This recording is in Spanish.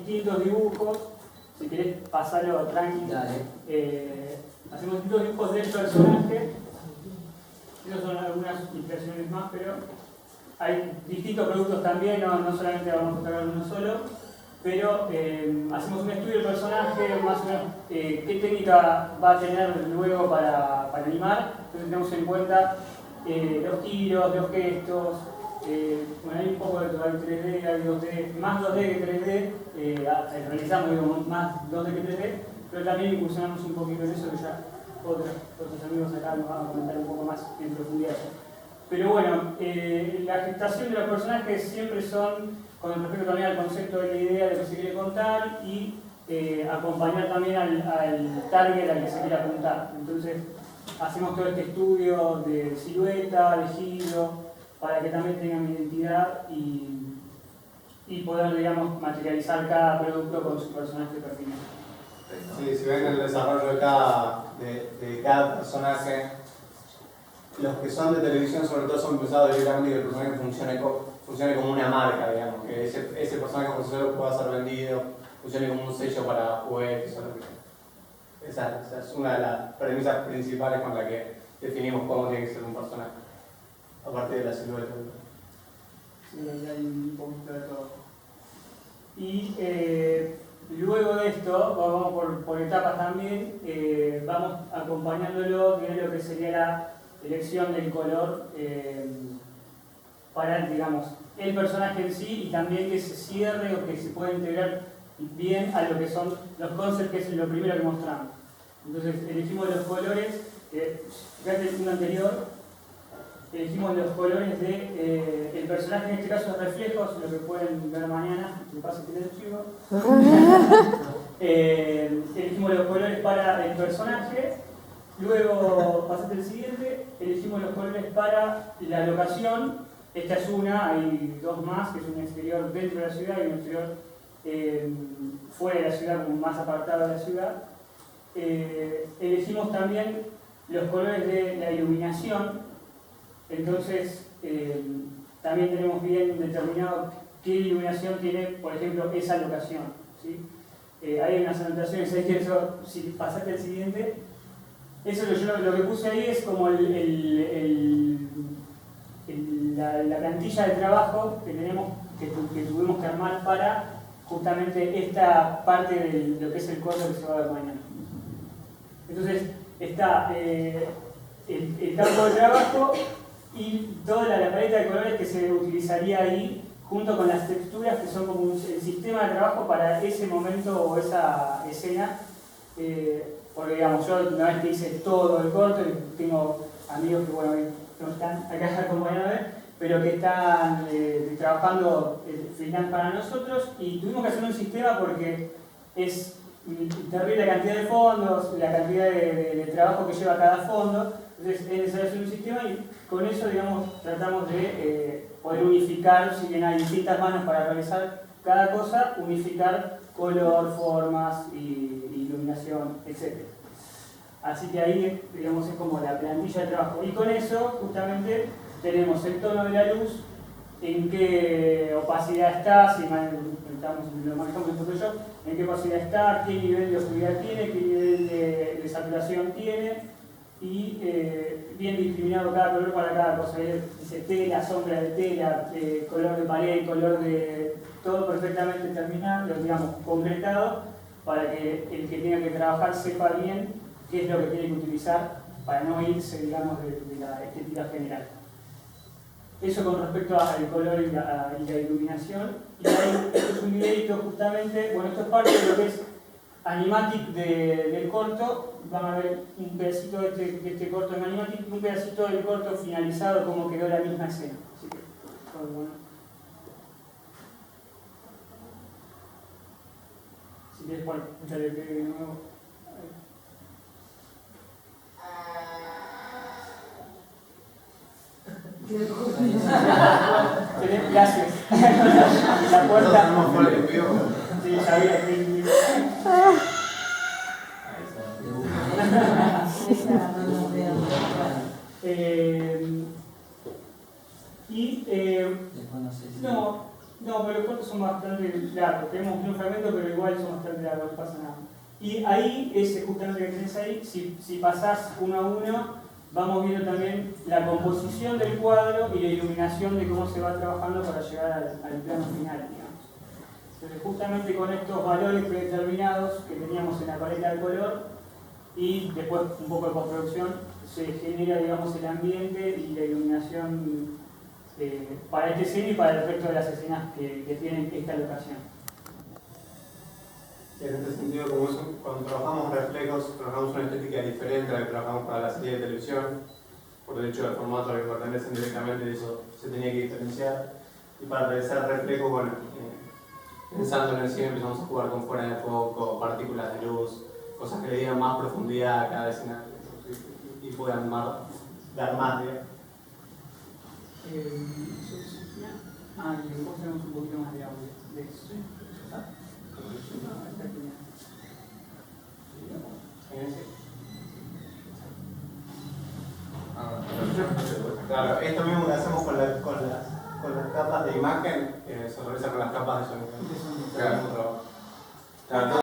distintos dibujos. Si querés pasarlo tranquilo. Hacemos distintos dibujos del personaje. Esas son algunas inspiraciones más, pero hay distintos productos también, no solamente vamos a tocar uno solo, pero hacemos un estudio del personaje, más o menos qué técnica va a tener luego para animar. Entonces tenemos en cuenta los tiros, los gestos, bueno, hay un poco de todo, hay 3D, hay 2D, más 2D que 3D, realizamos digo, más 2D que 3D, pero también incursionamos un poquito en eso que ya otros amigos acá nos van a comentar un poco más en profundidad. Pero bueno, la gestación de los personajes siempre son con respecto también al concepto de la idea de lo que se quiere contar y acompañar también al target al que se quiere apuntar. Entonces hacemos todo este estudio de silueta, de giro, para que también tengan identidad y poder, digamos, materializar cada producto con su personaje pertinente. Sí, si ven el desarrollo de cada personaje, los que son de televisión sobre todo son pensados directamente que el personaje funcione como una marca, digamos, que ese personaje por solo pueda ser vendido, funcione como un sello para juguetes o lo que sea. Esa es una de las premisas principales con la que definimos cómo tiene que ser un personaje, aparte de la silueta. Sí, hay un poquito de todo. Y luego de esto, vamos por etapas también, vamos acompañándolo de lo que sería la elección del color para, digamos, el personaje en sí y también que se cierre o que se pueda integrar bien a lo que son los concepts, que es lo primero que mostramos. Entonces elegimos los colores, fíjate el punto anterior, elegimos los colores de el personaje, en este caso de reflejos, lo que pueden ver mañana, me pasa que les chivo. Elegimos los colores para el personaje, luego pasate el siguiente, elegimos los colores para la locación. Esta es una, hay dos más, que es un exterior dentro de la ciudad y un exterior fuera de la ciudad, como más apartado de la ciudad. Elegimos también los colores de la iluminación, entonces también tenemos bien determinado qué iluminación tiene, por ejemplo, esa locación, ¿sí? Hay unas anotaciones, hay que eso, si pasaste al siguiente, eso lo que puse ahí es como la plantilla de trabajo que tuvimos que armar para justamente esta parte de lo que es el corto que se va a ver mañana. Entonces está el campo de trabajo y toda la paleta de colores que se utilizaría ahí, junto con las texturas que son como el sistema de trabajo para ese momento o esa escena. Porque digamos, yo una vez que hice todo el corto, y tengo amigos que bueno, no están acá acompañados, pero que están trabajando freelance para nosotros, y tuvimos que hacer un sistema porque es terrible la cantidad de fondos, la cantidad de trabajo que lleva cada fondo. Entonces es necesario hacer un sistema y con eso, digamos, tratamos de poder unificar, si bien hay distintas manos para realizar cada cosa, unificar color, formas y iluminación, etc. Así que ahí, digamos, es como la plantilla de trabajo. Y con eso, justamente, tenemos el tono de la luz, en qué opacidad está, si lo manejamos en Photoshop, en qué opacidad está, qué nivel de oscuridad tiene, qué nivel de saturación tiene, y bien discriminado cada color para cada cosa. Dice tela, sombra de tela, color de pared, color de... todo perfectamente terminado, digamos, concretado, para que el que tenga que trabajar sepa bien qué es lo que tiene que utilizar para no irse, digamos, de la estética general. Eso con respecto al color y la iluminación. Y ahí, esto es un videito justamente, bueno, esto es parte de lo que es animatic del corto. Van a ver un pedacito de este corto en animatic, un pedacito del corto finalizado, como quedó la misma escena. Así que, bueno. Si quieres, bueno, escuchar el de nuevo. Gracias. La puerta. Sí, sabía que. No, pero los cortos son bastante largos. Tenemos un fragmento, pero igual son bastante largos, no pasa nada. Y ahí, ese justamente que tenés ahí, si pasás uno a uno, vamos viendo también la composición del cuadro y la iluminación de cómo se va trabajando para llegar al plano final, digamos. Entonces, justamente con estos valores predeterminados que teníamos en la paleta de color y después un poco de postproducción, se genera, digamos, el ambiente y la iluminación para esta escena y para el resto de las escenas que tienen esta locación. En este sentido, como cuando trabajamos reflejos, trabajamos una estética diferente a la que trabajamos para la serie de televisión, por el hecho del formato al que pertenecen directamente, eso se tenía que diferenciar. Y para realizar reflejos, bueno, pensando en el cine empezamos a jugar con fuera de foco, partículas de luz, cosas que le dieran más profundidad a cada escenario y puedan dar más, digamos. Y después tenemos un poquito más de audio de eso. Claro, esto mismo que hacemos con las capas de imagen se realiza con las capas de sonido. Claro.